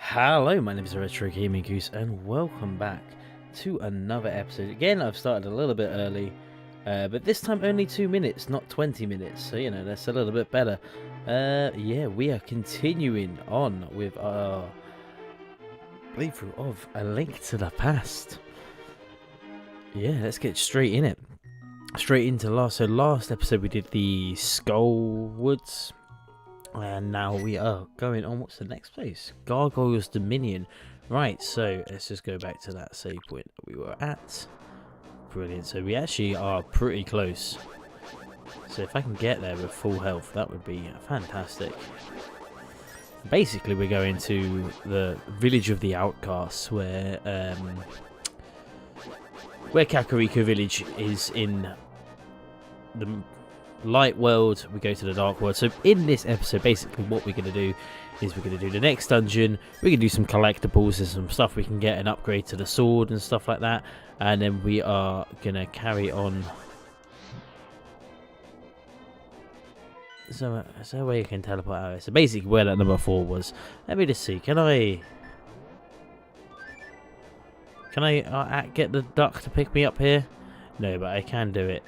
Hello, my name is Retro Gaming Goose, and welcome back to another episode. Again, I've started a little bit early, but this time only 2 minutes, not 20 minutes, so you know, that's a little bit better. Yeah, we are continuing on with our playthrough of A Link to the Past. Yeah, let's get straight in it. Straight into last episode we did the Skull Woods. And now we are going on. What's the next place? Gargoyle's Dominion. Right, so let's just go back to that save point that we were at. Brilliant. So we actually are pretty close. So if I can get there with full health, that would be fantastic. Basically, we're going to the village of the outcasts, where Kakariko Village is in the light world. We go to the dark world. So in this episode, basically what we're going to do is we're going to do the next dungeon. We can do some collectibles and some stuff we can get, an upgrade to the sword and stuff like that, and then we are going to carry on. So is there a way you can teleport out? So basically where that number 4 was. Let me just see, can I get the duck to pick me up here? No, but I can do it.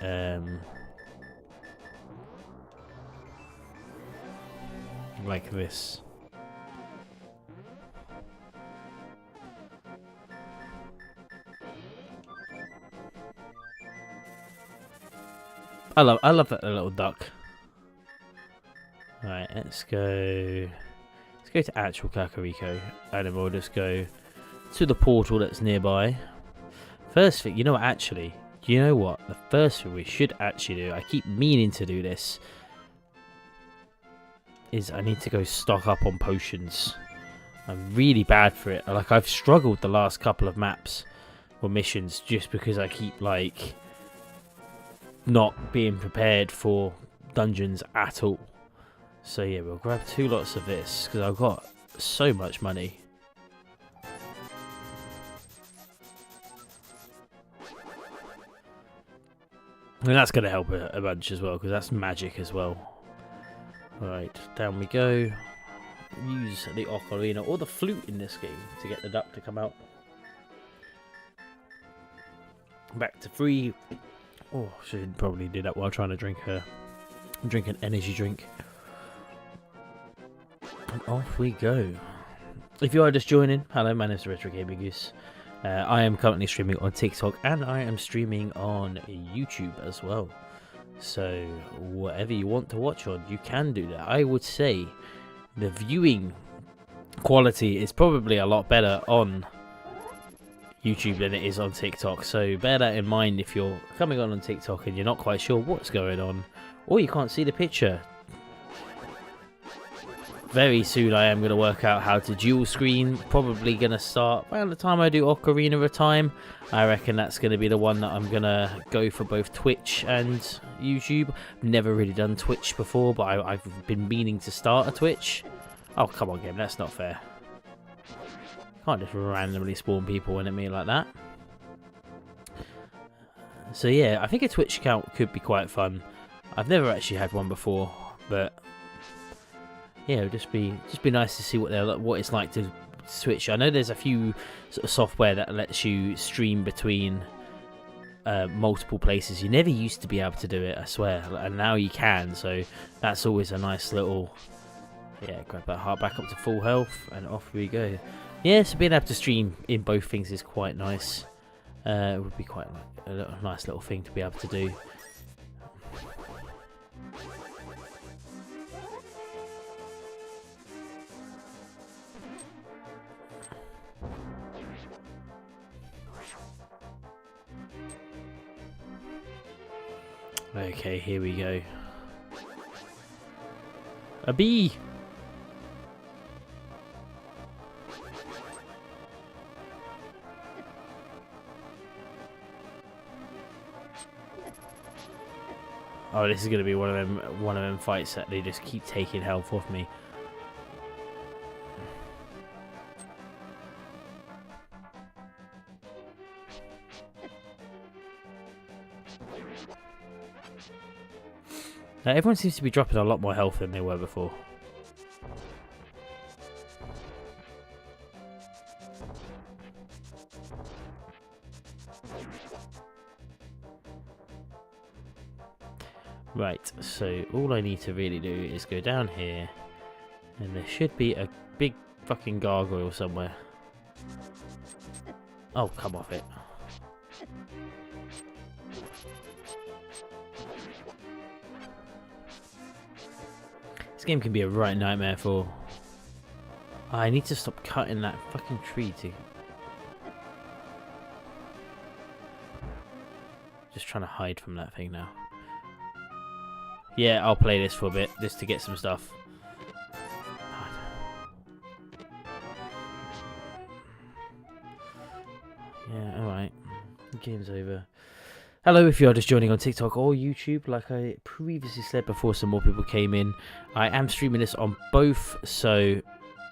Like this. I love that little duck. Alright, let's go to actual Kakariko, and then we'll just go to the portal that's nearby. First thing, you know what? The first thing we should actually do, I keep meaning to do this, is I need to go stock up on potions. I'm really bad for it. Like, I've struggled the last couple of maps or missions just because I keep like not being prepared for dungeons at all. So yeah, we'll grab 2 lots of this because I've got so much money. And that's going to help a bunch as well, because that's magic as well. Right, down we go. Use the ocarina or the flute in this game to get the duck to come out. Back to 3. Oh, should probably do that while trying to drink an energy drink. And off we go. If you are just joining, hello, my name is Retro Gaming Goose. I am currently streaming on TikTok and I am streaming on YouTube as well. So whatever you want to watch on, you can do that. I would say the viewing quality is probably a lot better on YouTube than it is on TikTok. So bear that in mind if you're coming on TikTok and you're not quite sure what's going on, or you can't see the picture. Very soon I am going to work out how to dual screen. Probably going to start around the time I do Ocarina of Time. I reckon that's going to be the one that I'm going to go for both Twitch and YouTube. Never really done Twitch before, but I've been meaning to start a Twitch. Oh, come on, game. That's not fair. Can't just randomly spawn people in at me like that. So yeah, I think a Twitch account could be quite fun. I've never actually had one before, but yeah, it'd just be nice to see what it's like to switch. I know there's a few sort of software that lets you stream between multiple places. You never used to be able to do it, I swear, and now you can. So that's always a nice little. Yeah, grab that heart back up to full health, and off we go. Yeah, so being able to stream in both things is quite nice. It would be quite a nice little thing to be able to do. Okay, here we go. A bee! Oh, this is going to be one of them fights that they just keep taking health off me. Everyone seems to be dropping a lot more health than they were before. Right, so all I need to really do is go down here, and there should be a big fucking gargoyle somewhere. Oh, come off it. This game can be a right nightmare for... I need to stop cutting that fucking tree too. Just trying to hide from that thing now. Yeah, I'll play this for a bit, just to get some stuff. Yeah, alright. Game's over. Hello, if you are just joining on TikTok or YouTube, like I previously said before some more people came in, I am streaming this on both, so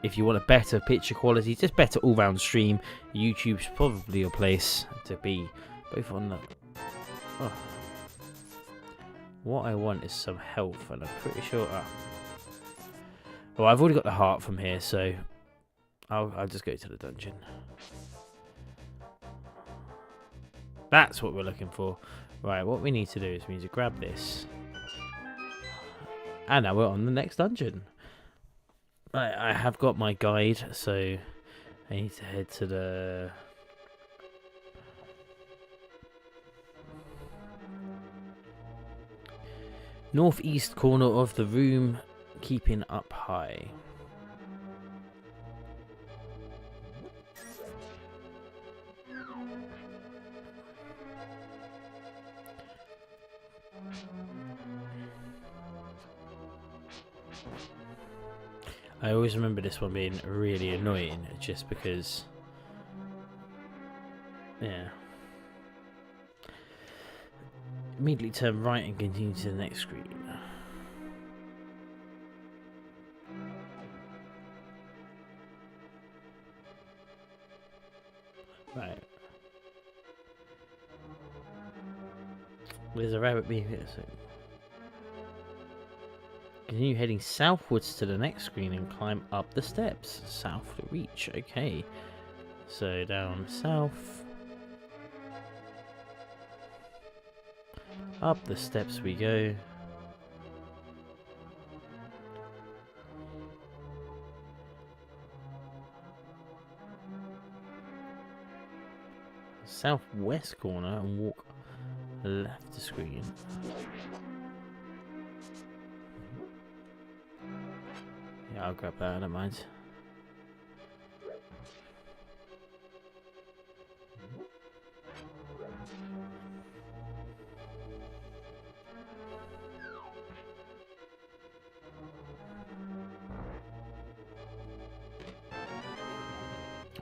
if you want a better picture quality, just better all-round stream, YouTube's probably your place to be. Both on the... Oh. What I want is some health, and I'm pretty sure... Well, I've already got the heart from here, so I'll just go to the dungeon. That's what we're looking for. Right, what we need to do is we need to grab this. And now we're on the next dungeon. I have got my guide, so I need to head to the... northeast corner of the room, keeping up high. I always remember this one being really annoying, just because... Yeah. Immediately turn right and continue to the next screen. Right. There's a rabbit being here, so... Continue heading southwards to the next screen and climb up the steps. South to reach, okay. So down south. Up the steps we go. Southwest corner and walk left the screen. Yeah, I'll grab that, I don't mind.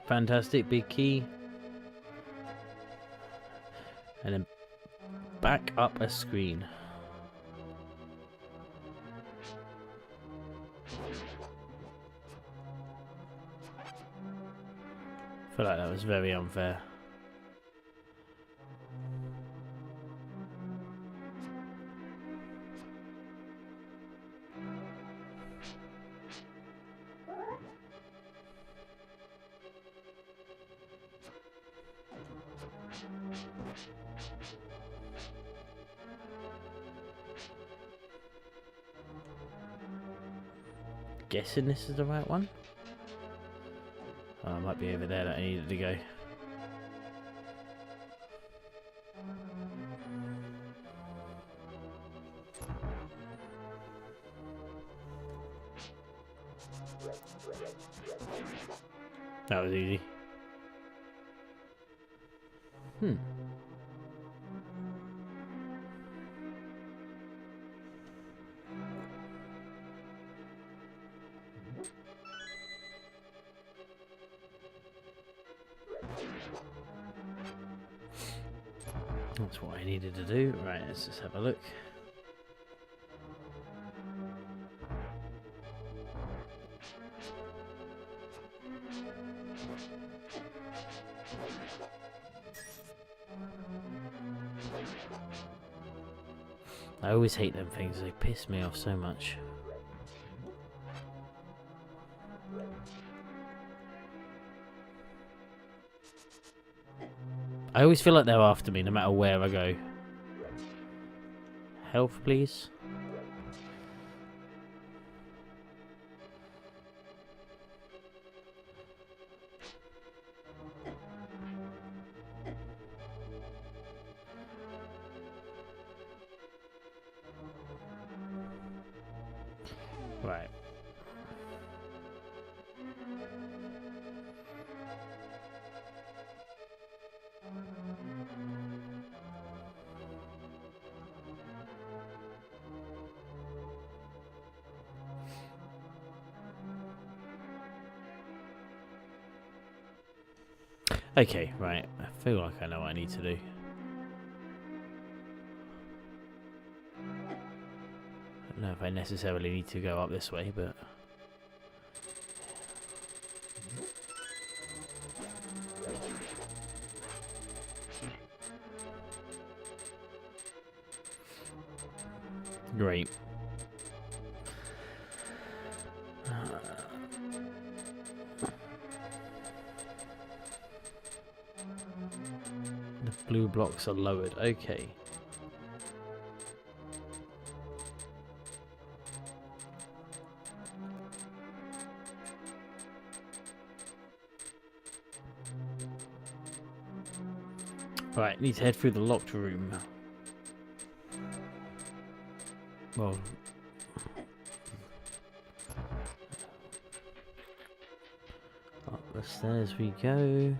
Fantastic, big key. And then back up a screen. I feel like that was very unfair. Guessing this is the right one? Oh, it might be over there that I needed to go. That was easy. That's what I needed to do. Right, let's just have a look. I always hate them things, they piss me off so much. I always feel like they're after me no matter where I go. health, please. Right. Okay, right. I feel like I know what I need to do. I don't know if I necessarily need to go up this way, but... Great. The blue blocks are lowered. Okay. Right, need to head through the locked room. Well... Up the stairs we go.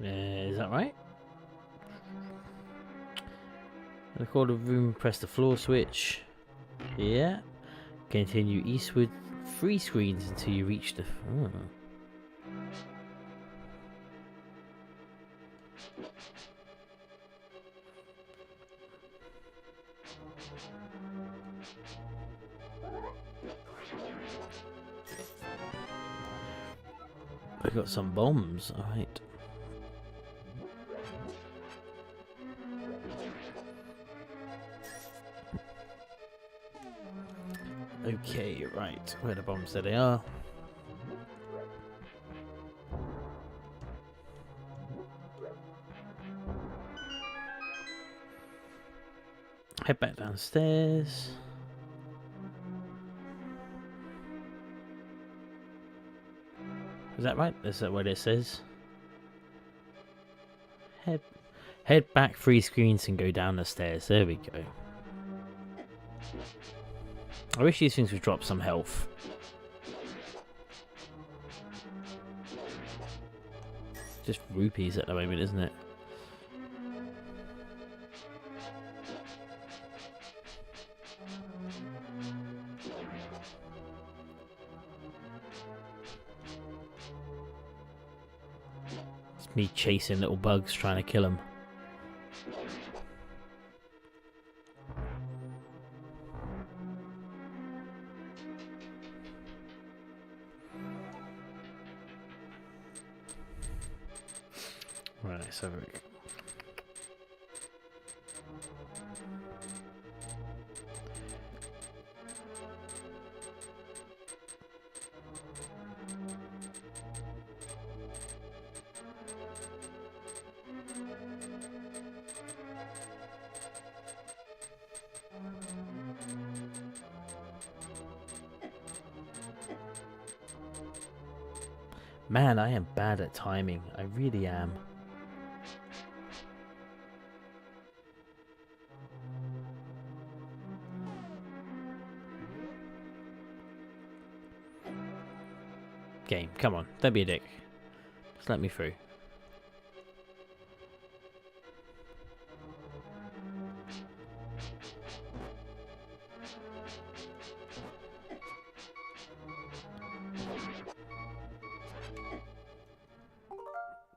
Is that right? Record the room, press the floor switch. Yeah. Continue eastward 3 screens until you reach the... Oh. I got some bombs, alright. Okay, right. Where the bombs? There they are. Head back downstairs. Is that right? Is that what it says? Head back 3 screens and go down the stairs. There we go. I wish these things would drop some health. Just rupees at the moment, isn't it? It's me chasing little bugs trying to kill them. Right, so man, I am bad at timing. I really am. Game, come on, don't be a dick. Just let me through.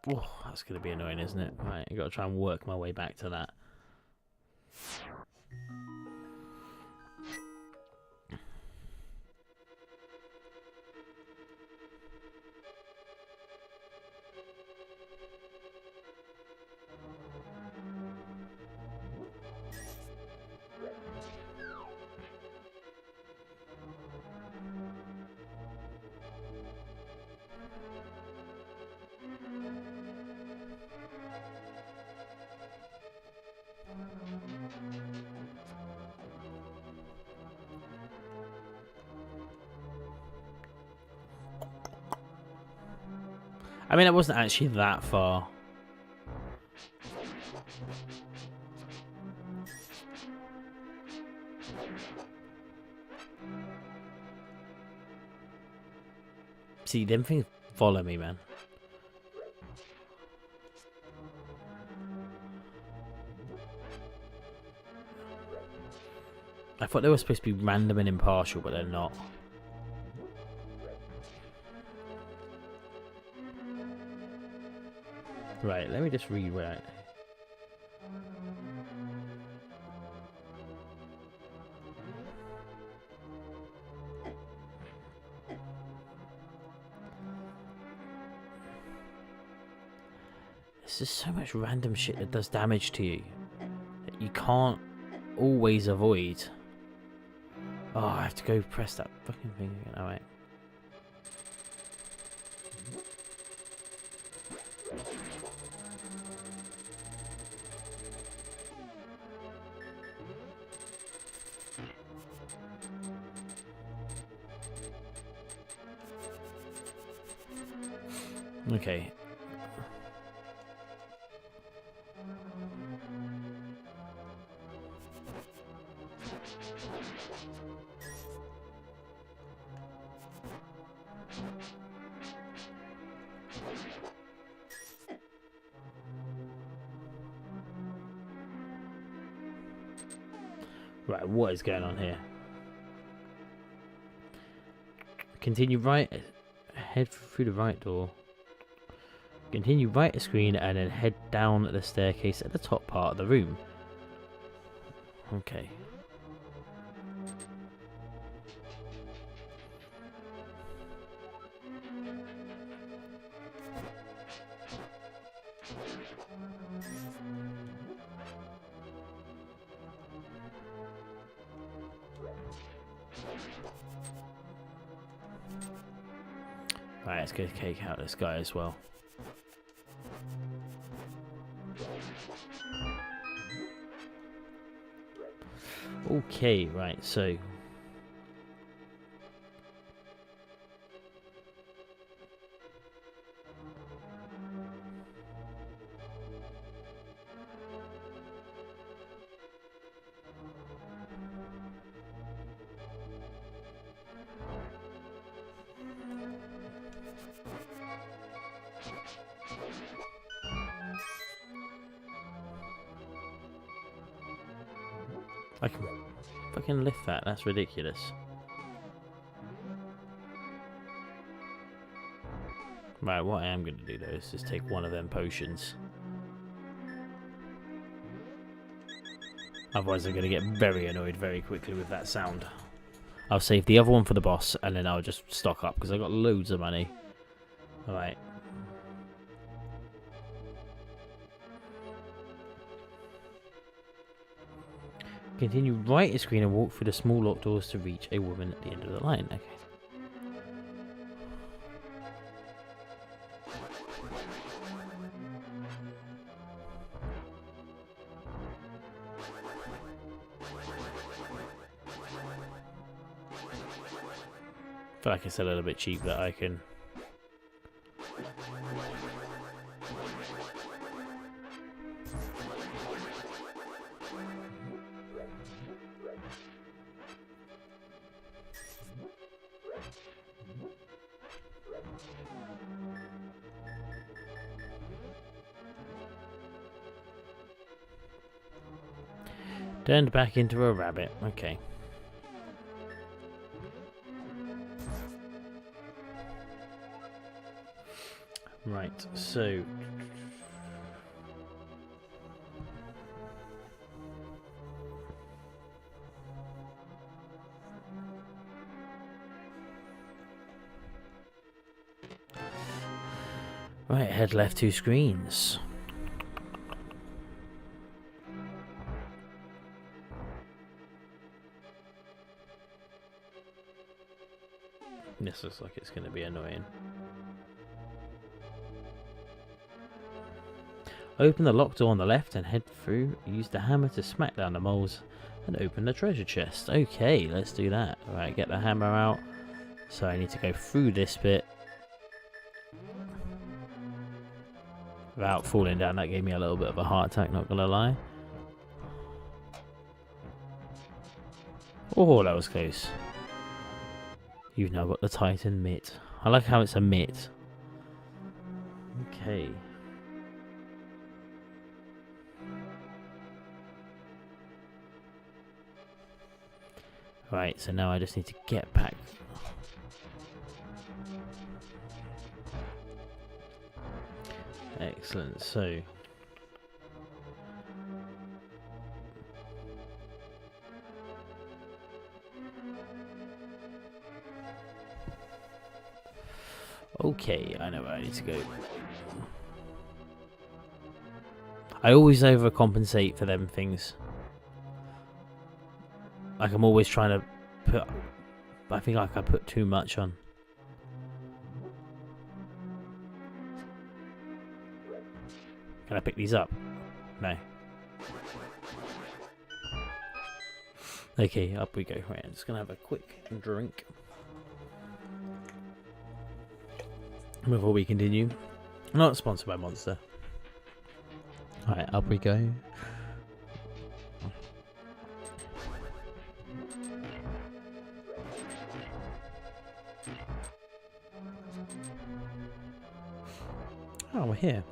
Oh, that's going to be annoying, isn't it? Right, I've got to try and work my way back to that. I mean, it wasn't actually that far. See, them things follow me, man. I thought they were supposed to be random and impartial, but they're not. Right, let me just rewrite. There's just so much random shit that does damage to you that you can't always avoid. Oh, I have to go press that fucking thing again. Alright. Okay. Right, what is going on here? Continue right, head through the right door. Continue right a screen and then head down the staircase at the top part of the room. Okay. Right, let's go cake out this guy as well. Okay, right, so I can fucking lift that, that's ridiculous. Right, what I am going to do though is just take one of them potions. Otherwise I'm going to get very annoyed very quickly with that sound. I'll save the other one for the boss and then I'll just stock up because I've got loads of money. Alright. Continue right a screen and walk through the small locked doors to reach a woman at the end of the line. Okay. I feel like it's a little bit cheap that I can... Turned back into a rabbit. Okay. Right, so... Right, head left 2 screens. This looks like it's going to be annoying. Open the locked door on the left and head through. Use the hammer to smack down the moles and open the treasure chest. Okay, let's do that. Alright, get the hammer out. So I need to go through this bit. Without falling down, that gave me a little bit of a heart attack, not gonna lie. Oh, that was close. You've now got the Titan mitt. I like how it's a mitt. Okay. Right, so now I just need to get back. Excellent, so... Okay, I know where I need to go. I always overcompensate for them things. Like, I'm always trying to put... I think like I put too much on. Can I pick these up? No. Okay, up we go. Right, I'm just going to have a quick drink before we continue. Not sponsored by Monster. Alright, up we go. Oh, we're here.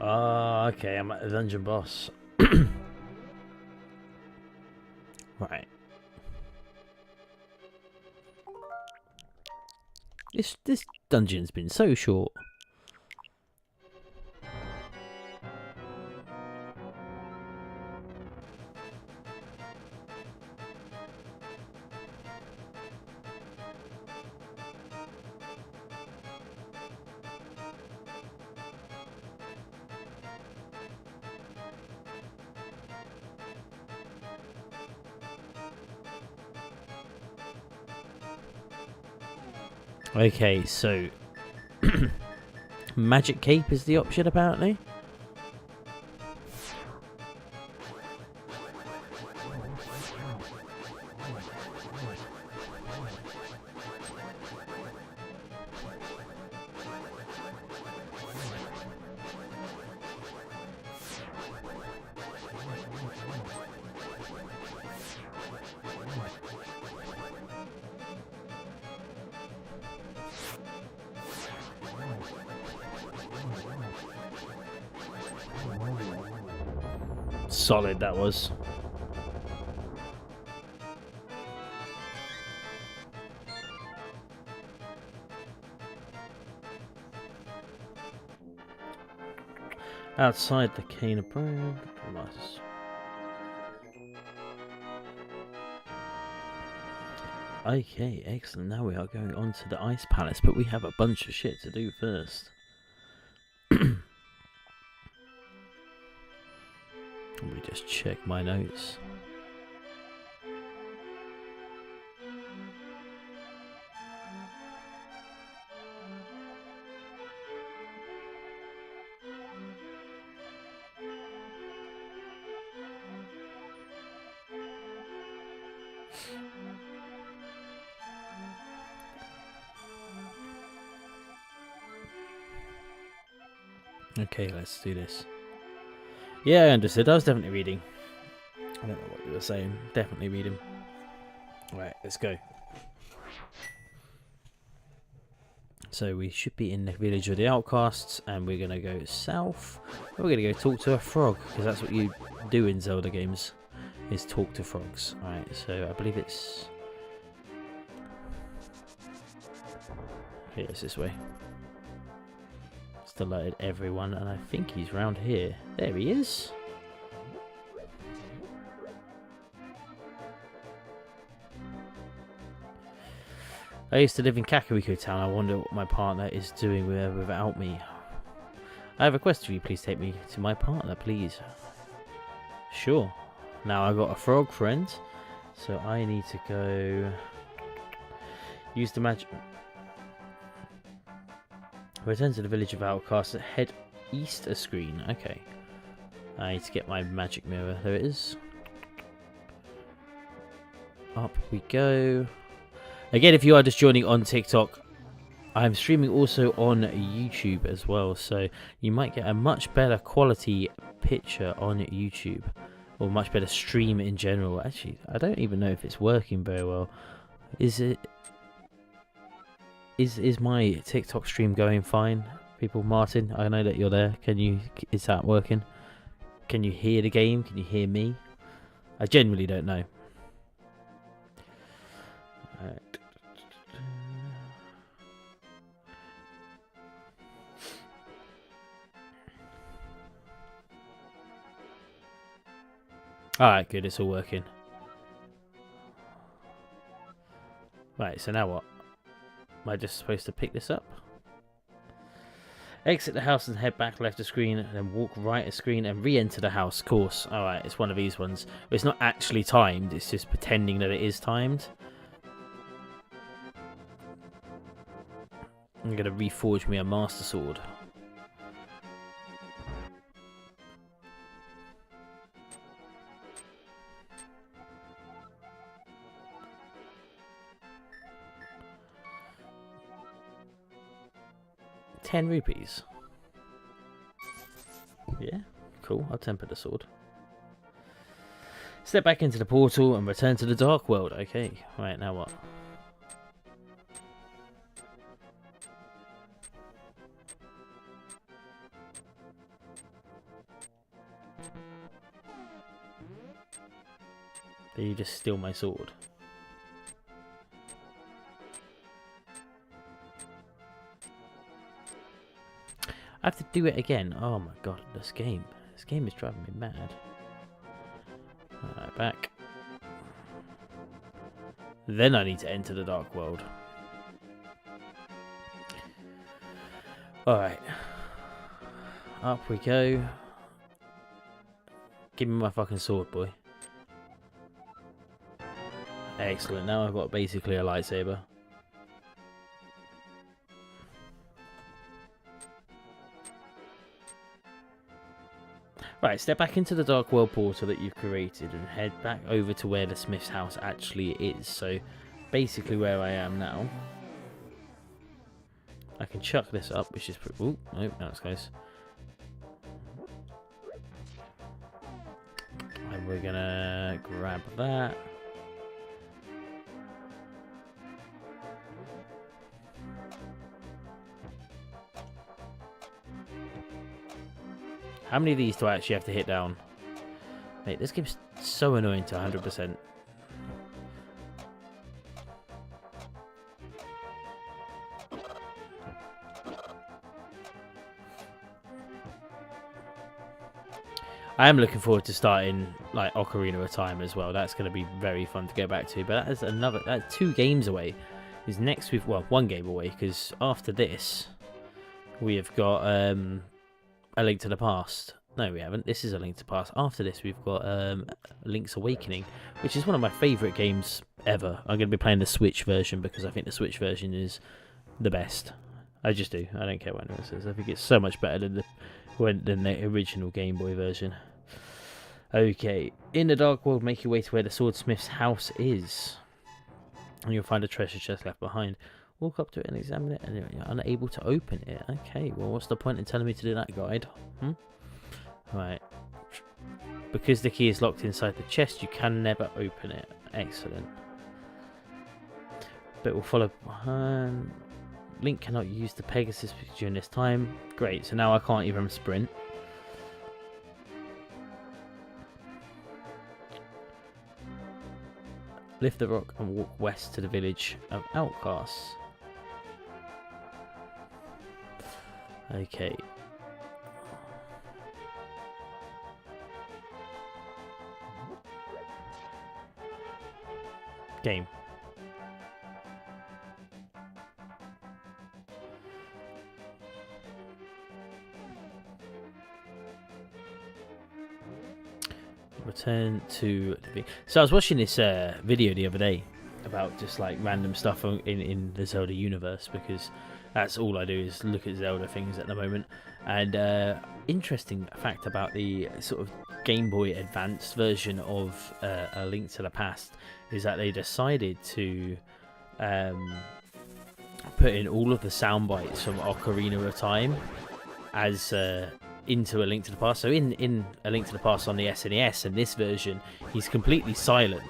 Oh, okay, I'm at the dungeon boss. Right. This dungeon's been so short. Okay, so magic cape is the option apparently. Solid that was. Outside the cane of bread. Nice. Okay, excellent. Now we are going on to the Ice Palace, but we have a bunch of shit to do first. Let me just check my notes. Okay, let's do this. Yeah, I understood. I was definitely reading. I don't know what you were saying. Definitely reading. Right, let's go. So we should be in the village of the outcasts, and we're gonna go south. We're gonna go talk to a frog, because that's what you do in Zelda games, is talk to frogs. Alright, so I believe it's... yeah, it's this way. It's delighted everyone, and I think he's round here. There he is. I used to live in Kakariko Town. I wonder what my partner is doing without me. I have a request for you. Please take me to my partner, please. Sure. Now I got a frog friend, so I need to go use the magic. Return to the village of outcasts. Head east a screen. Okay. I need to get my magic mirror. There it is. Up we go. Again, if you are just joining on TikTok, I'm streaming also on YouTube as well, so you might get a much better quality picture on YouTube, or much better stream in general. Actually, I don't even know if it's working very well. Is my TikTok stream going fine? People, Martin, I know that you're there. Is that working? Can you hear the game? Can you hear me? I genuinely don't know. Alright, good, it's all working. Right, so now what? Am I just supposed to pick this up? Exit the house and head back left the screen, and then walk right a screen and re-enter the house. Course. Alright, it's one of these ones. It's not actually timed, it's just pretending that it is timed. I'm going to reforge me a Master Sword. ₹10. Yeah, cool. I'll temper the sword. Step back into the portal and return to the dark world. Okay, right, now what? Did you just steal my sword? I have to do it again. Oh my god, this game is driving me mad. Alright, back. Then I need to enter the dark world. Alright. Up we go. Give me my fucking sword, boy. Excellent, now I've got basically a lightsaber. Right, step back into the Dark World portal that you've created and head back over to where the Smith's house actually is. So, basically where I am now. I can chuck this up, which is pretty... Ooh, nope, that's close. And we're gonna grab that. How many of these do I actually have to hit down? Mate, this game's so annoying to 100%. I am looking forward to starting like Ocarina of Time as well. That's going to be very fun to go back to. But that's 2 games away. Is next we've 1 game away, because after this we have got A Link to the Past. No, we haven't. This is A Link to the Past. After this, we've got Link's Awakening, which is one of my favourite games ever. I'm going to be playing the Switch version because I think the Switch version is the best. I just do. I don't care what anyone says. I think it's so much better than the original Game Boy version. Okay. In the Dark World, make your way to where the Swordsmith's house is. And you'll find a treasure chest left behind. Walk up to it and examine it, and you're unable to open it. Okay, well, what's the point in telling me to do that, guide? Right. Because the key is locked inside the chest, you can never open it. Excellent. But we'll follow behind. Link cannot use the Pegasus during this time. Great, so now I can't even sprint. Lift the rock and walk west to the village of Outcasts. Okay. Game. Return to the... So I was watching this video the other day about just like random stuff in the Zelda universe, because That's all I do is look at Zelda things at the moment. And interesting fact about the sort of Game Boy Advance version of A Link to the Past is that they decided to put in all of the sound bites from Ocarina of Time as into A Link to the Past. So in A Link to the Past on the SNES and this version, he's completely silent.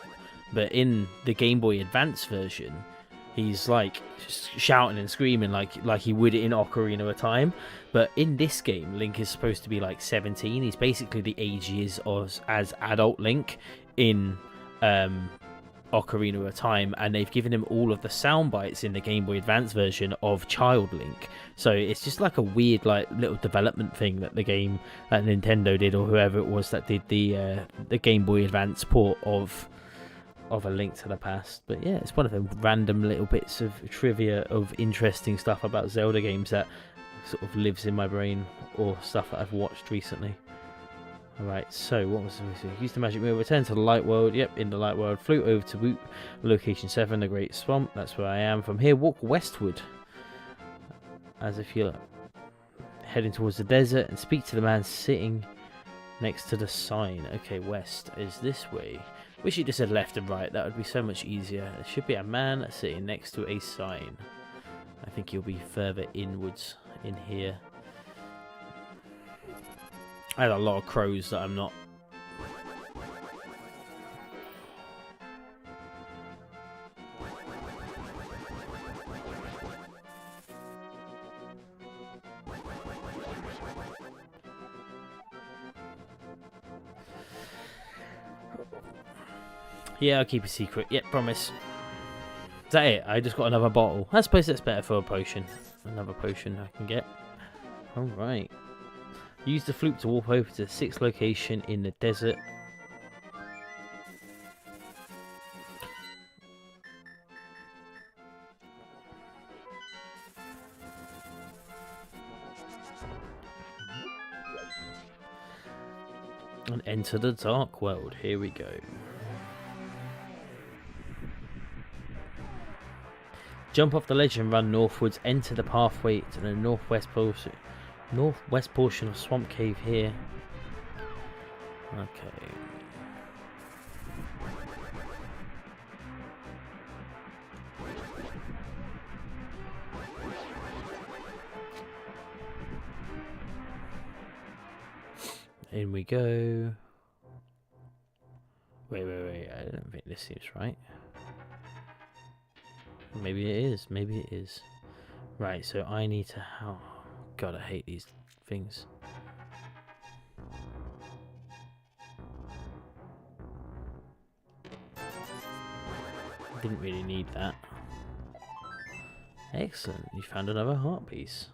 But in the Game Boy Advance version, he's like shouting and screaming like he would in Ocarina of Time. But in this game, Link is supposed to be like 17. He's basically the age he is as adult Link in Ocarina of Time, and they've given him all of the sound bites in the Game Boy Advance version of Child Link. So it's just like a weird like little development thing that the game that Nintendo did, or whoever it was that did the Game Boy Advance port of A Link to the Past. But yeah, it's one of them random little bits of trivia of interesting stuff about Zelda games that sort of lives in my brain, or stuff that I've watched recently. Alright, so what was the use the magic mirror, return to the light world. Yep, in the light world, float over to Woot, location 7, the Great Swamp. That's where I am. From here, walk westward as if you're heading towards the desert, and speak to the man sitting next to the sign. Okay, west is this way. Wish it just said left and right, that would be so much easier. There should be a man sitting next to a sign. I think he'll be further inwards in here. I had a lot of crows that I'm not. Yeah, I'll keep a secret. Yep, promise. Is that it? I just got another bottle. I suppose that's better for a potion. Another potion I can get. Alright. Use the flute to warp over to the 6th location in the desert. And enter the dark world. Here we go. Jump off the ledge and run northwards. Enter the pathway to the northwest portion of Swamp Cave here. Okay. In we go. Wait. I don't think this seems right. Maybe it is. Maybe it is. Right, so I need to... Oh, God, I hate these things. Didn't really need that. Excellent. You found another heart piece.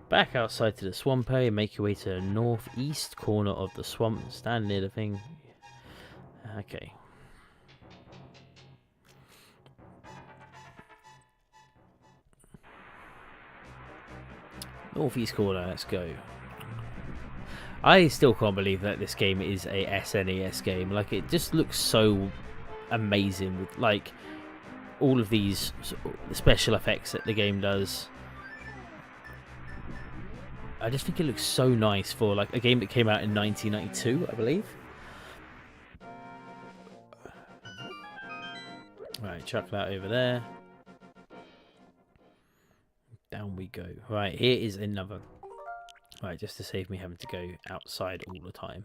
Back outside to the swamp area. Make your way to the northeast corner of the swamp. Stand near the thing. Okay. Northeast corner, let's go. I still can't believe that this game is a SNES game. Like, it just looks so amazing with like all of these special effects that the game does. I just think it looks so nice for like a game that came out in 1992, I believe. Right, chuck that over there. Down we go. Right, here is another. Right, just to save me having to go outside all the time,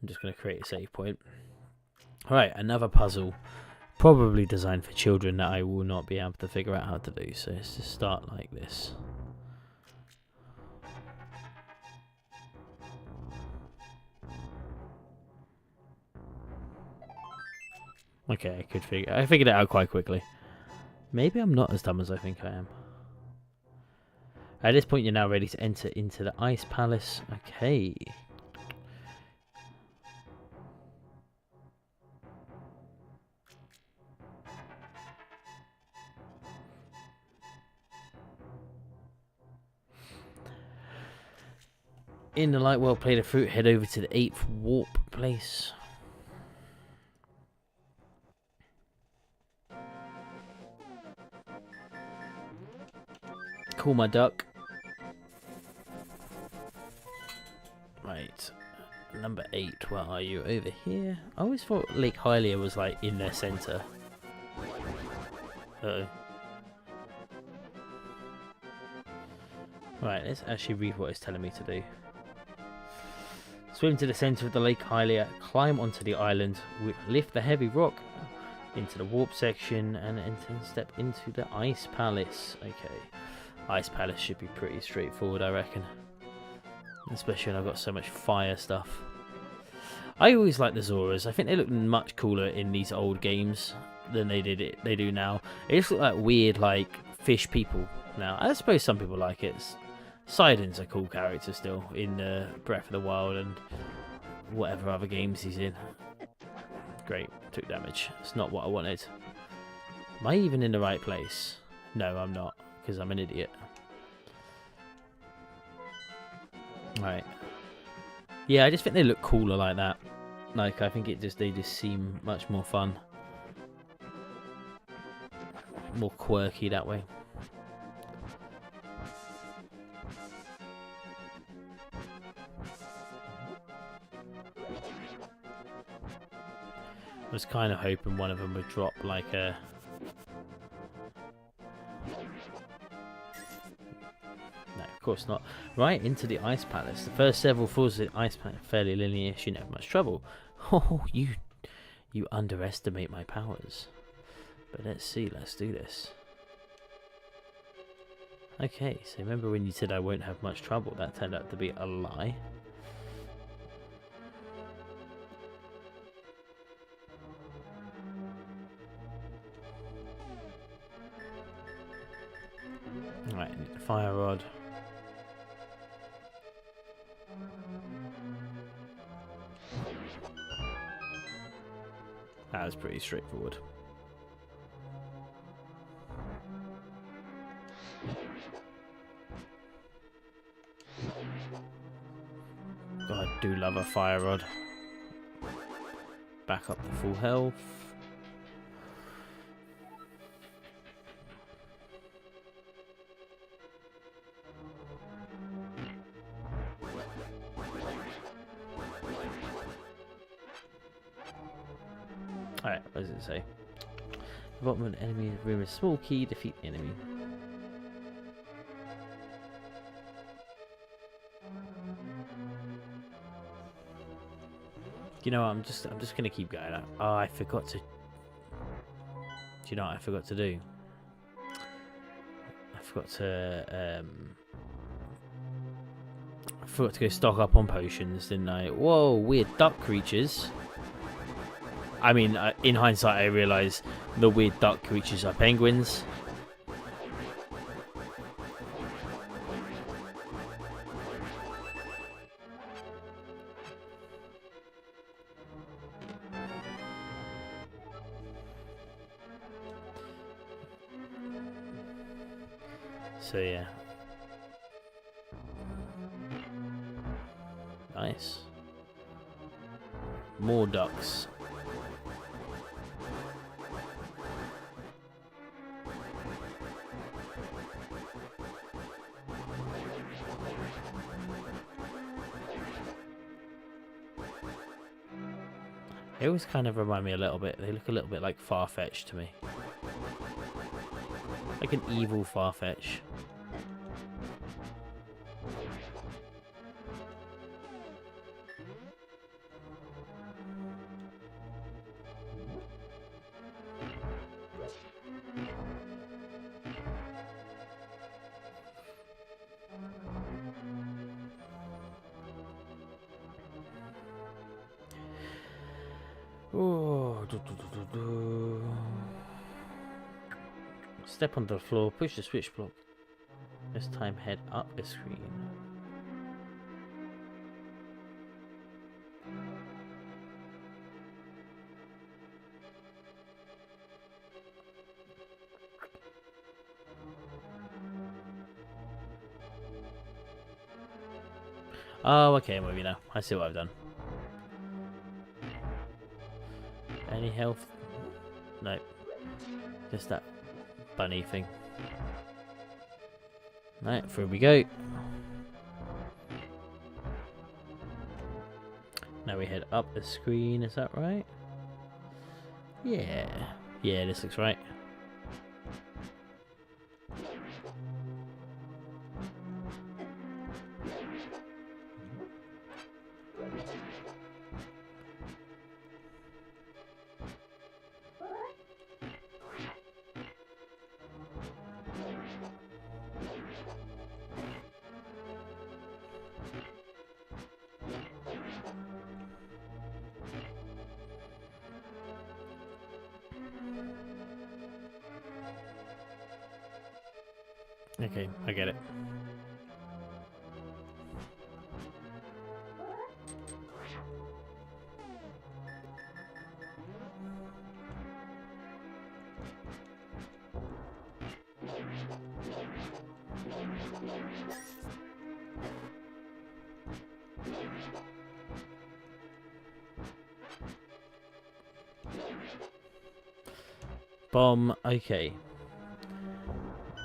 I'm just going to create a save point. Right, another puzzle. Probably designed for children that I will not be able to figure out how to do. So let's just start like this. Okay, I figured it out quite quickly. Maybe I'm not as dumb as I think I am. At this point, you're now ready to enter into the Ice Palace. Okay. In the light world, play the fruit. Head over to the 8th warp place. Call my duck. Right. Number 8, where are you? Over here? I always thought Lake Hylia was like in their centre. Uh-oh. Right, let's actually read what it's telling me to do. Swim to the centre of the Lake Hylia, climb onto the island, lift the heavy rock into the warp section, and step into the Ice Palace. Okay, Ice Palace should be pretty straightforward, I reckon. Especially when I've got so much fire stuff. I always like the Zoras. I think they look much cooler in these old games than they do now. They just look like weird, like fish people now. I suppose some people like it. Sidon's a cool character still in Breath of the Wild and whatever other games he's in. Great, took damage. It's not what I wanted. Am I even in the right place? No, I'm not, because I'm an idiot. Right. Yeah, I just think they look cooler like that. Like, I think they just seem much more fun. More quirky that way. I was kind of hoping one of them would drop like a... No, of course not. Right into the Ice Palace. The first several floors of the Ice Palace are fairly linear. You shouldn't have much trouble. Oh, you underestimate my powers. But let's see, let's do this. Okay, so remember when you said I won't have much trouble? That turned out to be a lie. Right, I need the fire rod. That was pretty straightforward. God, I do love a fire rod. Back up to full health. Alright, what does it say? The bottom of an enemy room is a small key, defeat the enemy. You know what, I'm just gonna keep going. Oh, I forgot to... Do you know what I forgot to do? I forgot to go stock up on potions, didn't I? Whoa, weird duck creatures. I mean, in hindsight, I realise the weird duck creatures are penguins. So yeah. Nice. More ducks. They always kind of remind me a little bit. They look a little bit like Farfetch to me. Like an evil Farfetch. Oh, Step onto the floor, push the switch block. This time head up the screen. Oh, okay, I'm with you now. I see what I've done. Any health? Nope. Just that bunny thing. Right, through we go. Now we head up the screen, is that right? Yeah. Yeah, this looks right. Okay, I get it. Bomb, okay.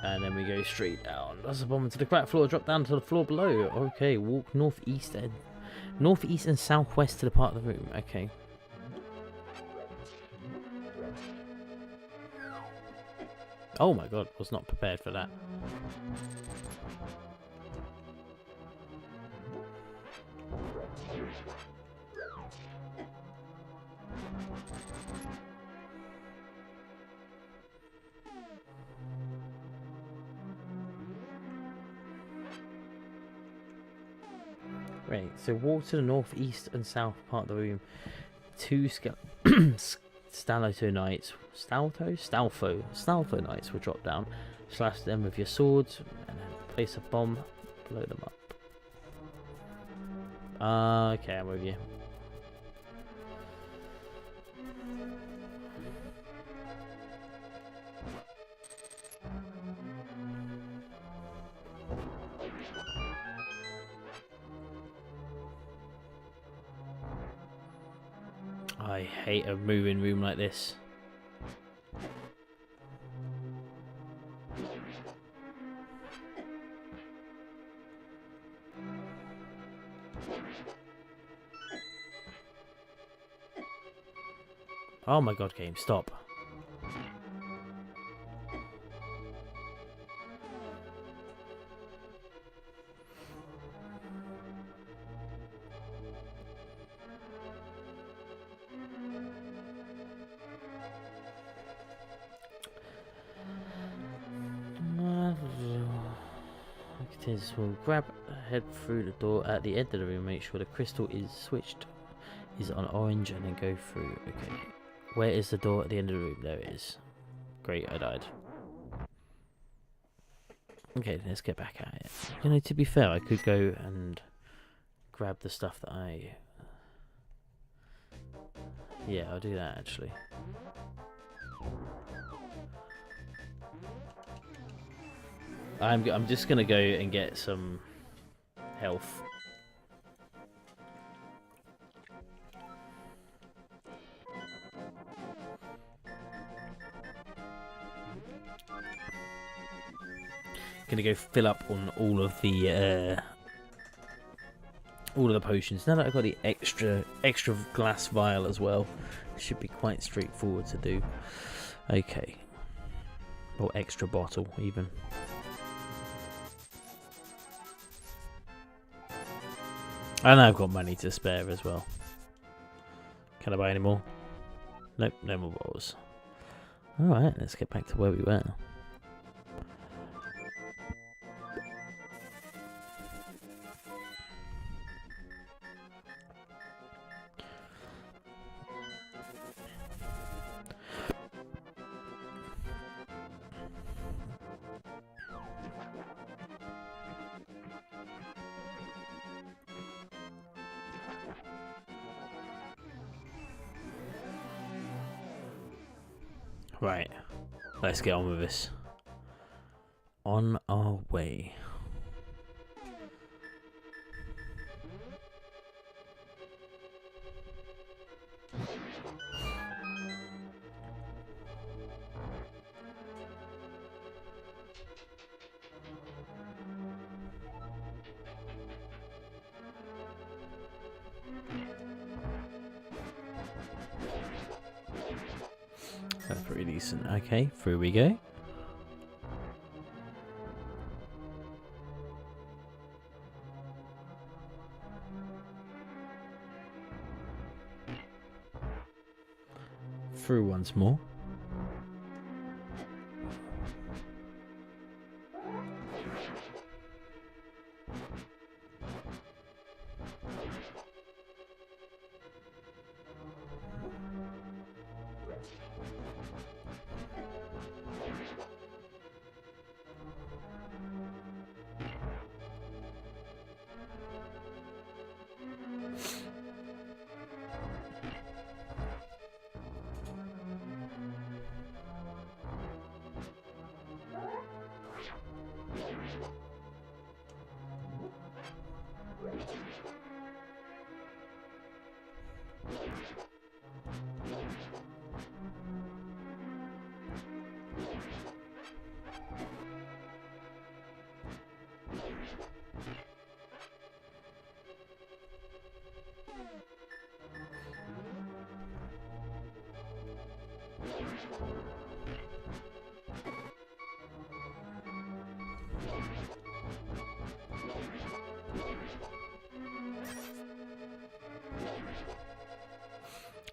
And then we go straight down. That's a bomb into the cracked floor, drop down to the floor below. Okay, walk northeast and southwest to the part of the room. Okay. Oh my god, was not prepared for that. Right, so walk to the northeast and south part of the room. Two Stalfo knights will drop down. Slash them with your swords and then place a bomb, blow them up. Okay, I'm with you. I hate a moving room like this. Oh my god, game, stop. We'll grab, head through the door at the end of the room, make sure the crystal is switched, is on orange, and then go through. Okay, where is the door at the end of the room? There it is. Great, I died. Okay, let's get back at it. You know, to be fair, I could go and grab the stuff that I... Yeah, I'll do that actually. I'm just gonna go and get some health. Gonna go fill up on all of the potions. Now that I've got the extra glass vial as well, it should be quite straightforward to do. Okay, or extra bottle even. And I've got money to spare as well. Can I buy any more? Nope, no more bottles. Alright, let's get back to where we were. Right, let's get on with this. On our way. That's pretty decent. Okay, through we go. Through once more.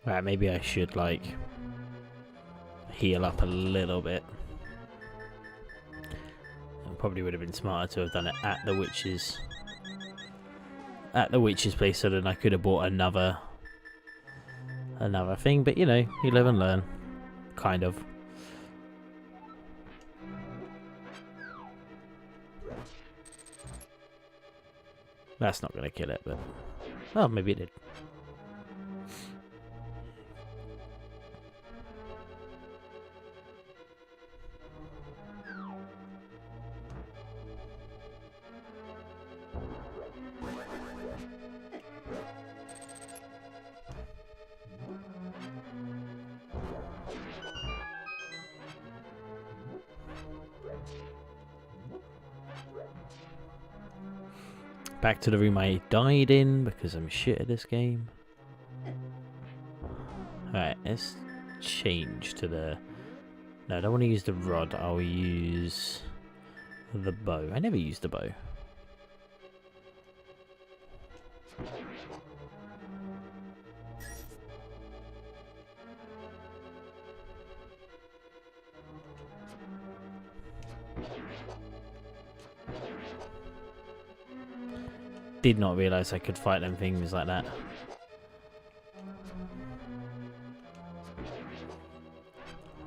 Right, maybe I should like heal up a little bit. It probably would have been smarter to have done it at the witch's place, so then I could have bought another thing. But you know, you live and learn, kind of. That's not going to kill it, but oh, maybe it did. Back to the room I died in because I'm shit at this game. Alright, let's change to the... No, I don't want to use the rod. I'll use the bow. I never used the bow. Did not realise I could fight them things like that.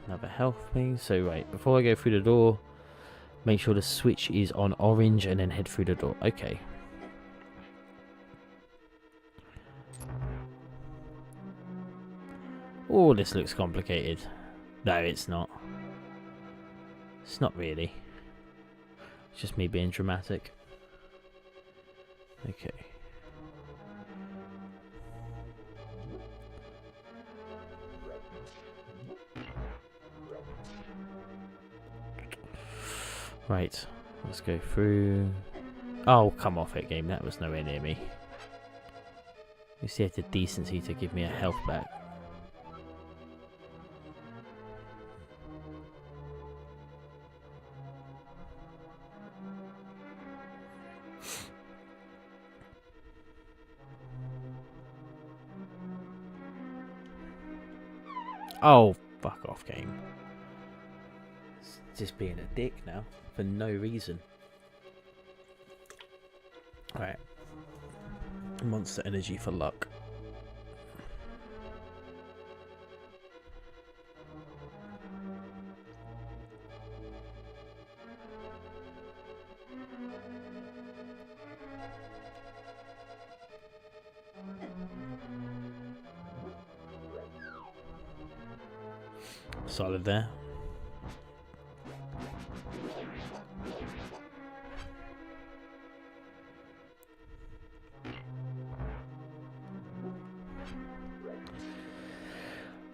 Another health thing. So right, before I go through the door, make sure the switch is on orange and then head through the door. Okay. Oh, this looks complicated. No, it's not. It's not really. It's just me being dramatic. Okay. Right, let's go through. Oh, come off it, game. That was nowhere near me. You see, had the decency to give me a health back. Oh, fuck off, game. It's just being a dick now, for no reason. Alright. Monster energy for luck. Solid there.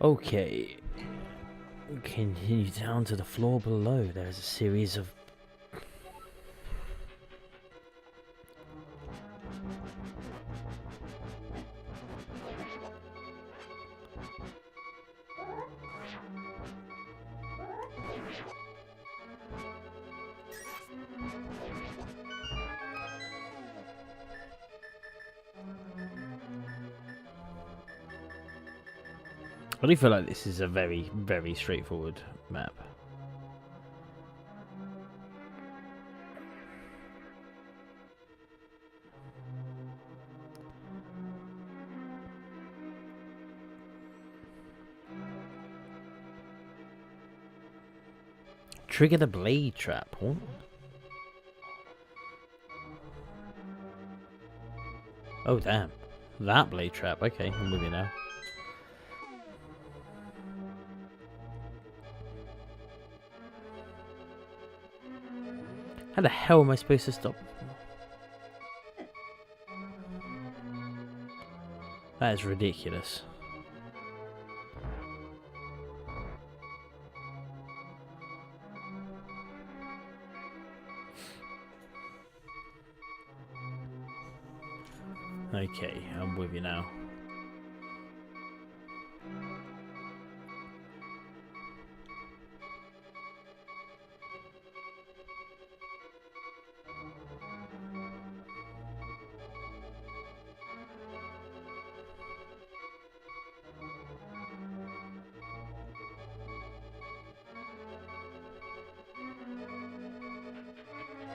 Okay. Continue down to the floor below. There's a series of I do feel like this is a very, very straightforward map. Trigger the blade trap. What? Oh, damn. That blade trap. Okay, I'm with you now. How the hell am I supposed to stop? That is ridiculous. Okay, I'm with you now.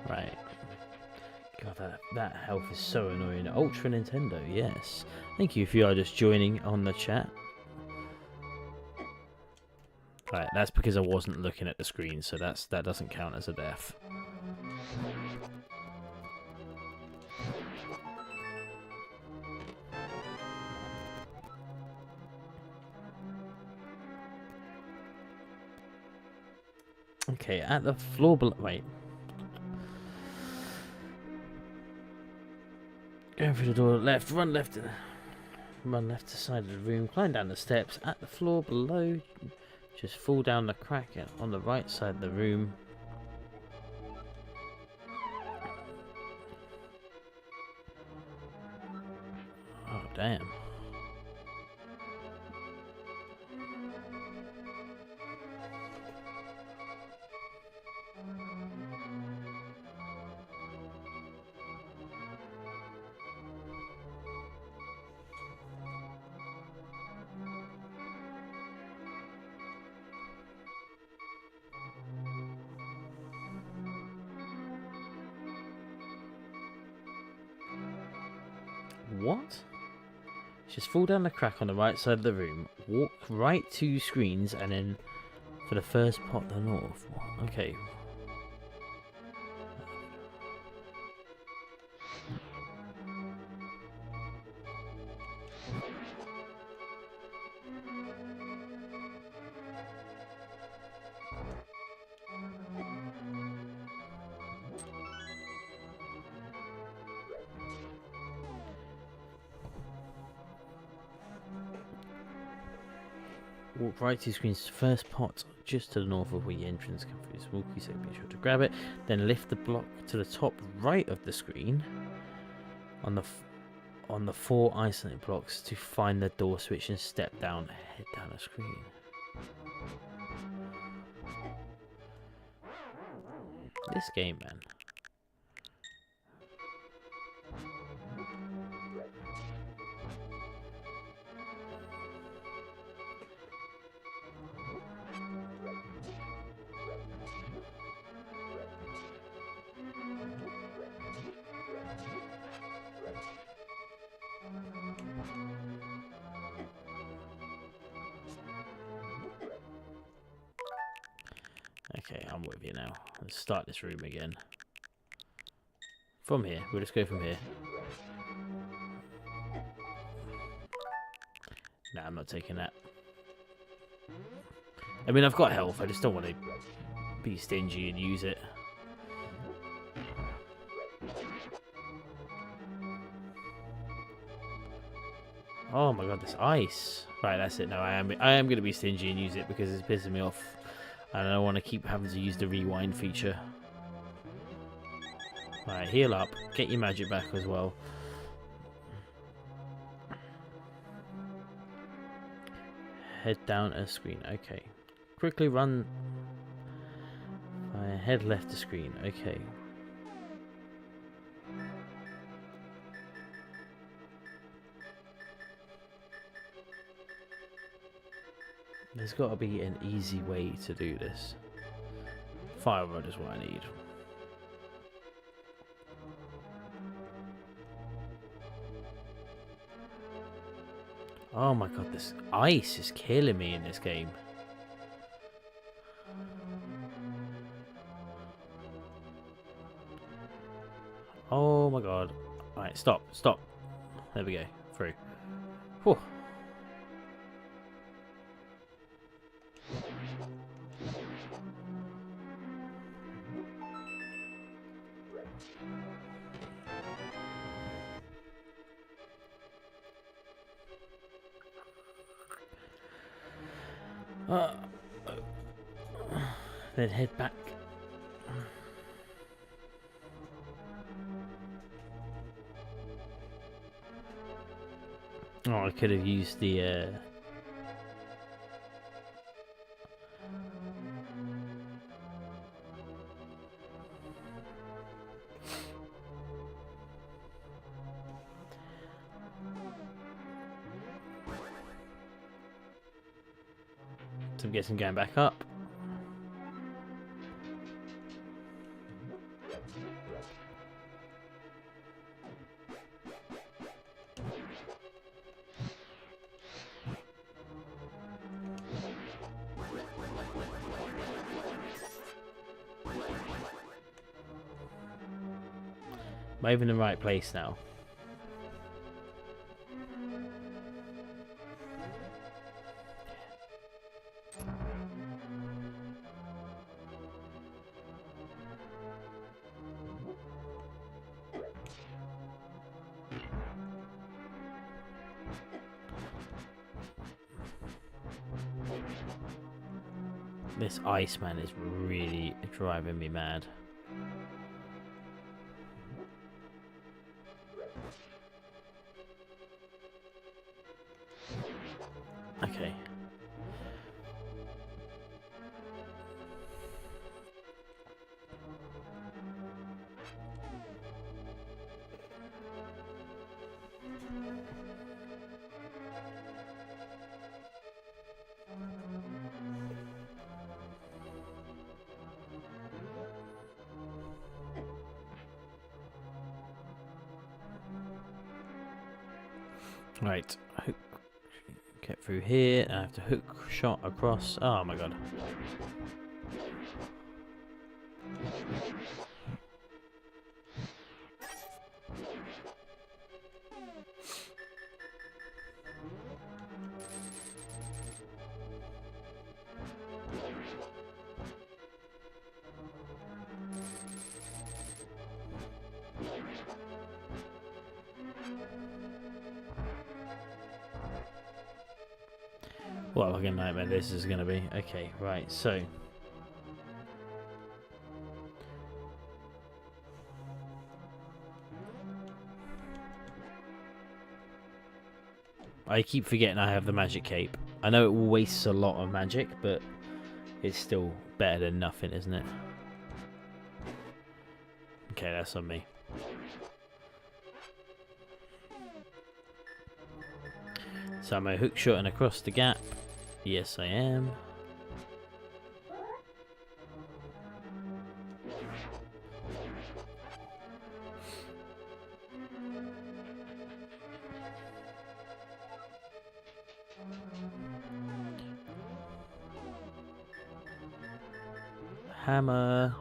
Right. God, that health is so annoying. Ultra Nintendo, yes. Thank you if you are just joining on the chat. Right, that's because I wasn't looking at the screen, so that doesn't count as a death. Okay, at the floor below. Wait. Going through the door, left, run left to the side of the room, climb down the steps. At the floor below, just fall down the crack on the right side of the room. Oh, damn. What? Just fall down the crack on the right side of the room, walk right 2 screens, and then for the first pot the north. Okay. Walk right 2 screens, first pot just to the north of where your entrance comes through. Smoky, so be sure to grab it. Then lift the block to the top right of the screen on the 4 isolated blocks to find the door switch and step down, head down the screen. This game, man. Okay, I'm with you now. Let's start this room again. From here. We'll just go from here. Nah, I'm not taking that. I mean, I've got health. I just don't want to be stingy and use it. Oh my god, this ice. Right, that's it. No, I am going to be stingy and use it because it's pissing me off. And I don't want to keep having to use the rewind feature. Alright, heal up. Get your magic back as well. Head down a screen. Okay. Quickly run. Head left the screen. Okay. There's got to be an easy way to do this. Fire rod is what I need. Oh my god, this ice is killing me in this game. Oh my god. Alright, stop, stop. There we go, through. Whew. Then head back. Oh, I could have used the so I'm guessing going back up. Am I even in the right place now? This Iceman is really driving me mad. Okay. Right, hook, get through here, and I have to hook shot across. Oh my god. What a fucking nightmare this is going to be. Okay, right, so... I keep forgetting I have the magic cape. I know it wastes a lot of magic, but it's still better than nothing, isn't it? Okay, that's on me. So am I hook shotting across the gap? Yes, I am. Hammer.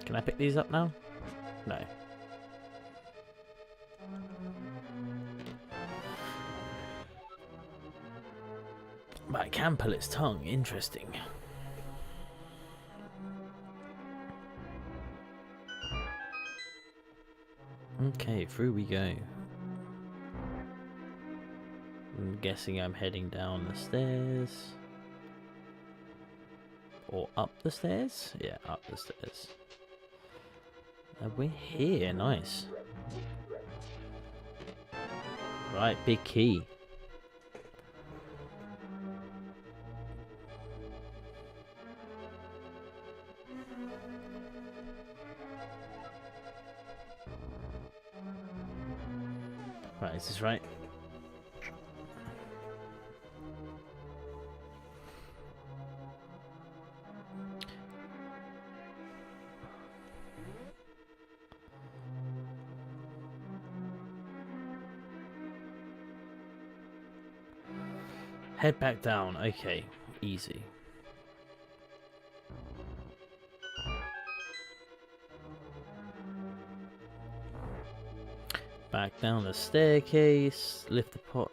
Can I pick these up now? No. But it can pull its tongue. Interesting. Okay, through we go. guessing I'm heading down the stairs. Or up the stairs? Yeah, up the stairs. We're here, nice. Right, big key. Right, is this right? Head back down. Okay, easy. Back down the staircase. Lift the pot.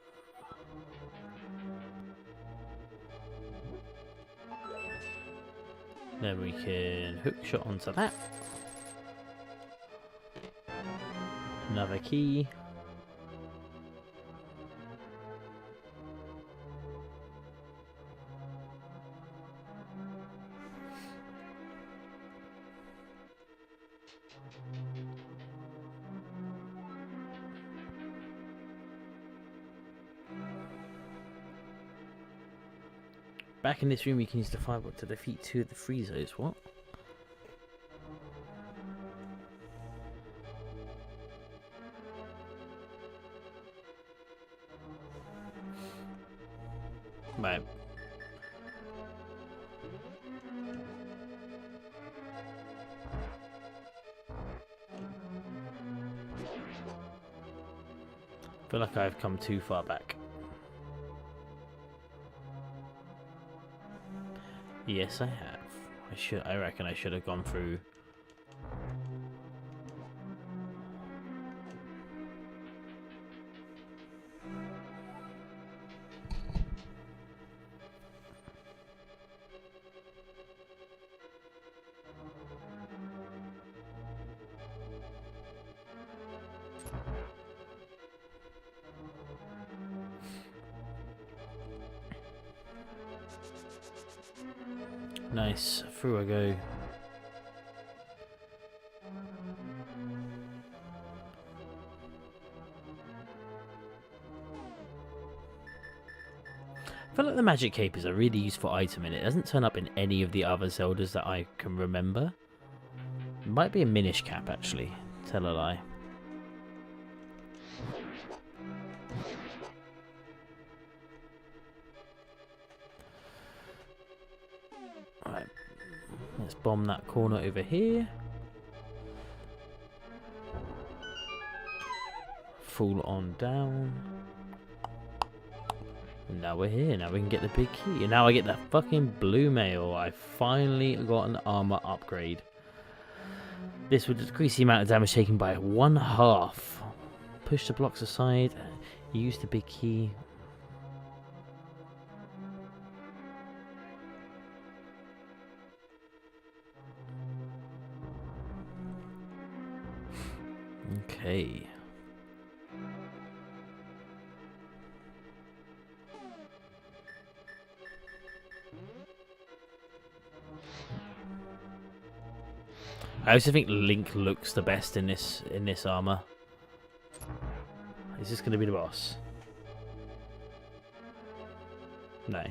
Then we can hook shot onto that. Another key. Back in this room, you can use the fireball to defeat 2 of the Friezos. What? Right. I feel like I've come too far back. Yes, I have. I reckon I should have gone through. Nice. Through I go. I feel like the magic cape is a really useful item and it doesn't turn up in any of the other Zeldas that I can remember. It might be a Minish cap actually. Tell a lie. Alright. Let's bomb that corner over here. Fall on down. And now we're here. Now we can get the big key. And now I get the fucking blue mail. I finally got an armor upgrade. This would decrease the amount of damage taken by 1/2. Push the blocks aside. Use the big key. Okay. I also think Link looks the best in this armor. Is this going to be the boss? No.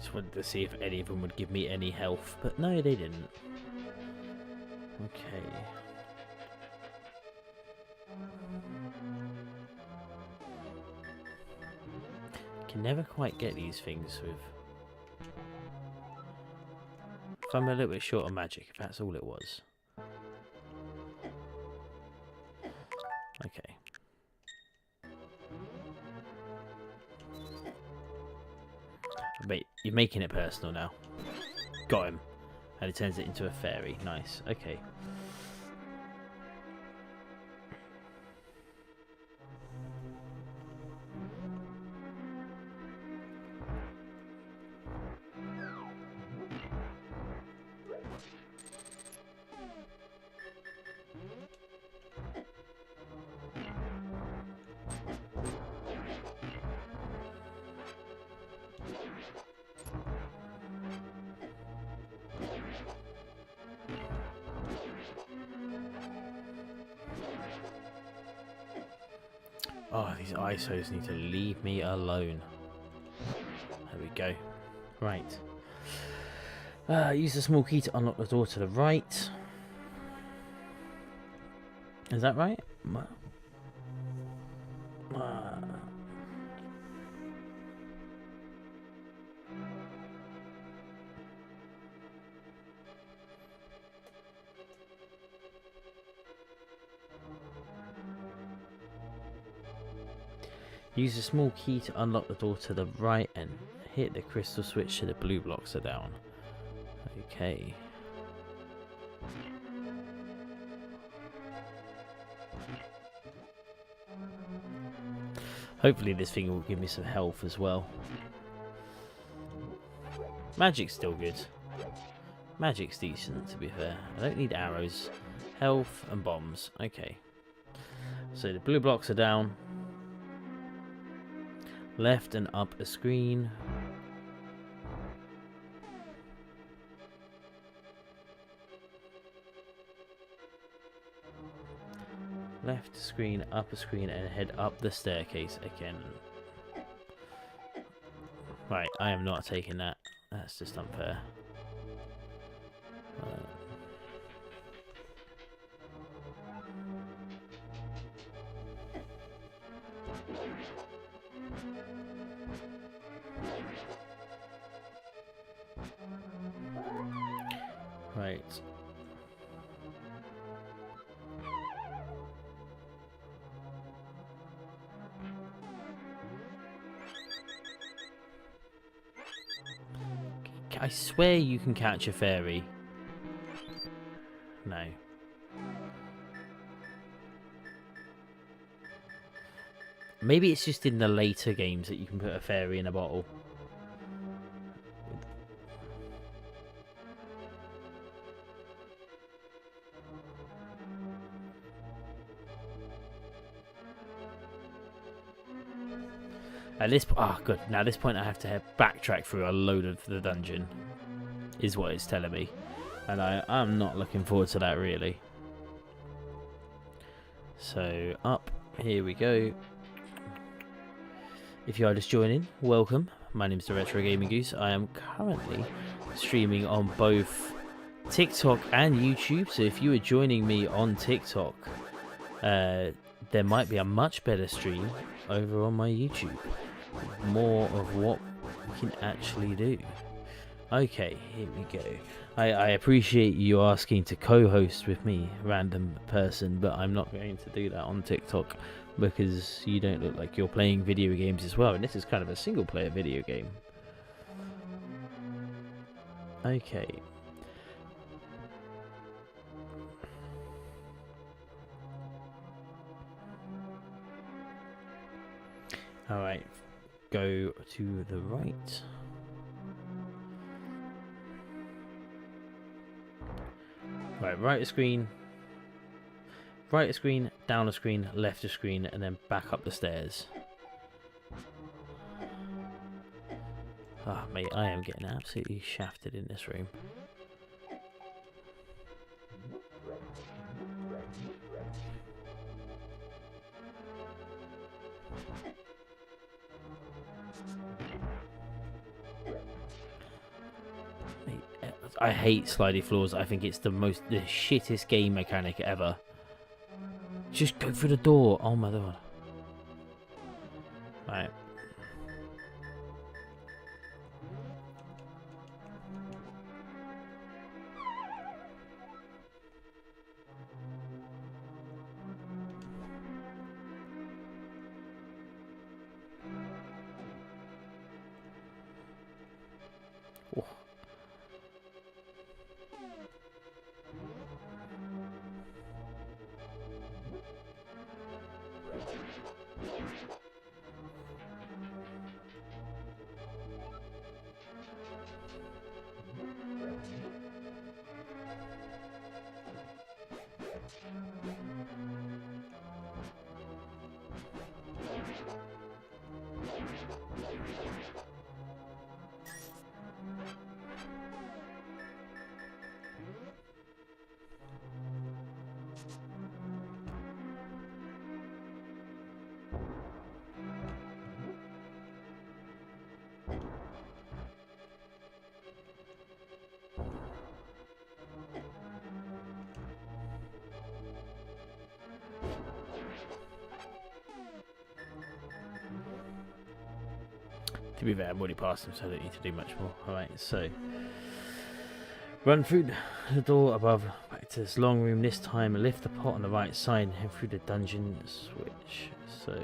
Just wanted to see if any of them would give me any health, but no, they didn't. Okay. Can never quite get these things with So I'm a little bit short on magic, if that's all it was. Okay. Wait, you're making it personal now. Got him. And it turns it into a fairy. Nice. Okay. Oh, these ISOs need to leave me alone. There we go. Right. Use the small key to unlock the door to the right. Is that right? Use a small key to unlock the door to the right and hit the crystal switch so the blue blocks are down. Okay. Hopefully this thing will give me some health as well. Magic's still good. Magic's decent, to be fair. I don't need arrows. Health and bombs. Okay. So the blue blocks are down. Left and up a screen. Left screen, up a screen, and head up the staircase again. Right, I am not taking that. That's just unfair. Right. I swear you can catch a fairy. No. Maybe it's just in the later games that you can put a fairy in a bottle. At this good. Now at this point I have to backtrack through a load of the dungeon, is what it's telling me, and I'm not looking forward to that really. So up, here we go. If you are just joining, welcome. My name is the Retro Gaming Goose. I am currently streaming on both TikTok and YouTube. So if you are joining me on TikTok, there might be a much better stream over on my YouTube. More of what we can actually do. Okay, here we go. I appreciate you asking to co-host with me, random person, but I'm not going to do that on TikTok because you don't look like you're playing video games as well, and this is kind of a single player video game. Okay. Alright, go to the right. Right a screen, right a screen, down a screen, left a screen, and then back up the stairs. Ah, mate, I am getting absolutely shafted in this room. I hate slidey floors. I think it's the shittest game mechanic ever. Just go through the door. Oh my god. Right. To be fair, I'm already past him, so I don't need to do much more. Alright, so run through the door above, back to this long room. This time, lift the pot on the right side and head through the dungeon switch. So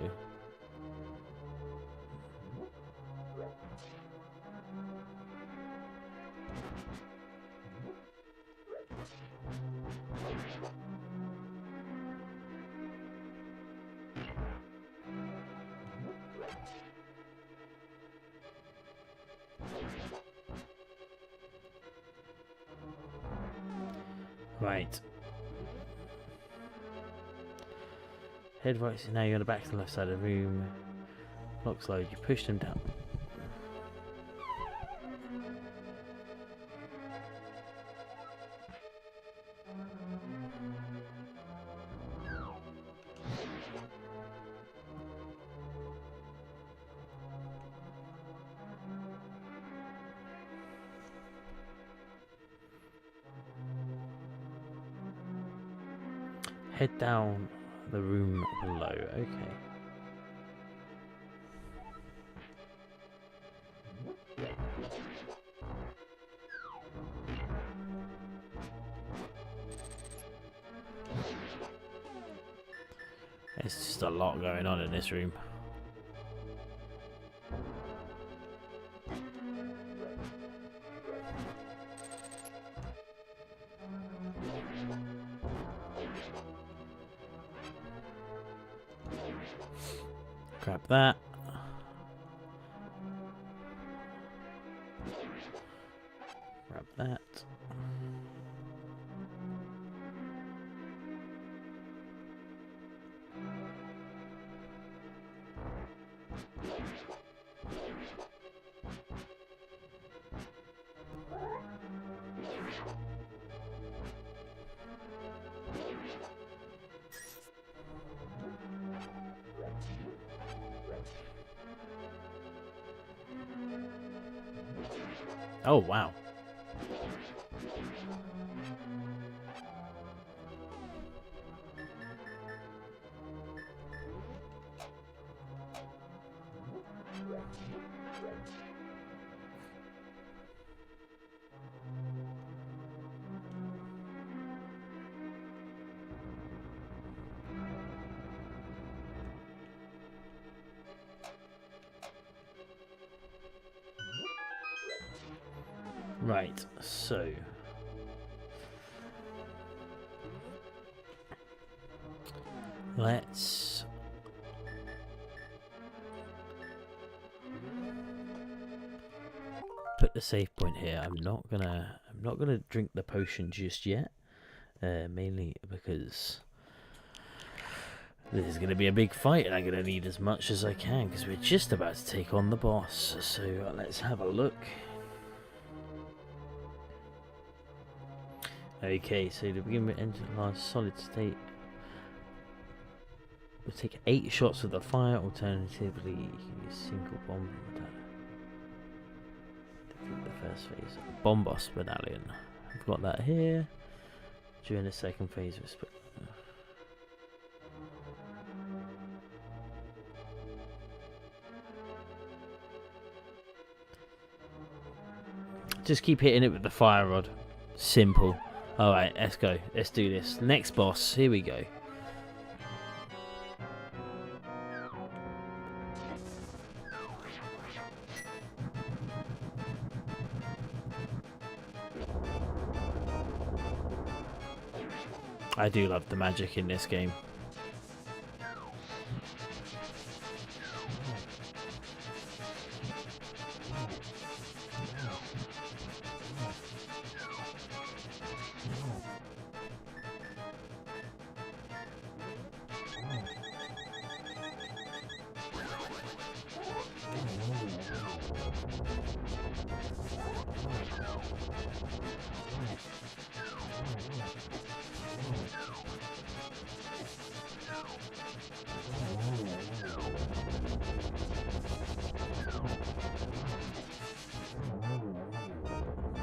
right. Head right, so now you're on the back to the left side of the room. Locks load, you push them down. Head down the room below, okay. There's just a lot going on in this room. Grab that. Grab that. Oh, wow. Right, so let's put the save point here. I'm not gonna drink the potion just yet, mainly because this is gonna be a big fight, and I'm gonna need as much as I can because we're just about to take on the boss. So let's have a look. Okay, so to begin with, enter the last solid state. We'll take 8 shots of the fire. Alternatively, you can use a single bomb. Defeat the first phase of the bomb boss medallion. I've got that here. During the second phase, we split. Just keep hitting it with the fire rod. Simple. Alright, let's go. Let's do this. Next boss. Here we go. I do love the magic in this game.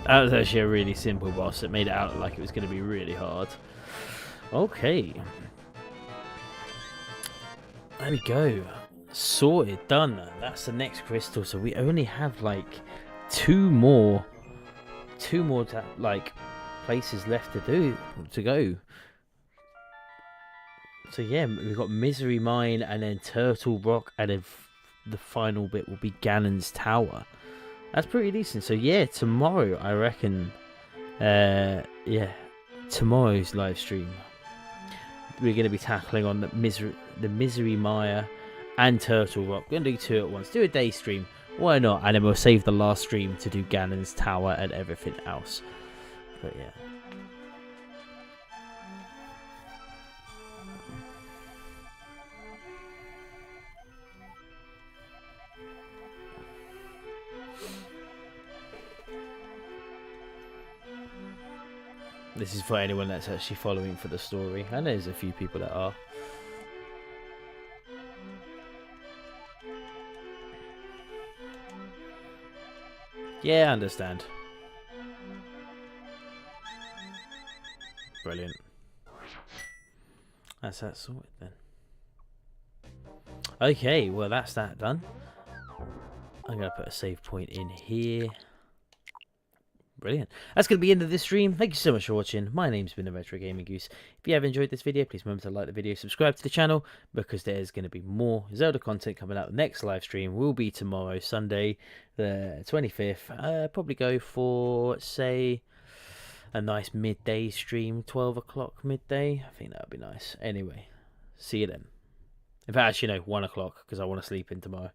That was actually a really simple boss. It made it out like it was going to be really hard. Okay. There we go. Sorted, done. That's the next crystal. So we only have like two more like places left to go. So yeah, we've got Misery Mine and then Turtle Rock, and then the final bit will be Ganon's Tower. That's pretty decent. So yeah, tomorrow I reckon, tomorrow's live stream we're going to be tackling on the Misery Mire and Turtle Rock. We're going to do two at once. Do a day stream. Why not? And then we'll save the last stream to do Ganon's Tower and everything else. But yeah. This is for anyone that's actually following for the story. I know there's a few people that are. Yeah, I understand. Brilliant. That's that sorted then. Okay, well that's that done. I'm going to put a save point in here. Brilliant. That's going to be the end of this stream. Thank you so much for watching. My name's been the Retro Gaming Goose. If you have enjoyed this video, please remember to like the video, subscribe to the channel, because there's going to be more Zelda content coming out. The next live stream will be tomorrow, Sunday, the 25th. Probably go for, say, a nice midday stream, 12 o'clock midday. I think that would be nice. Anyway, see you then. In fact, actually, no, 1 o'clock, because I want to sleep in tomorrow.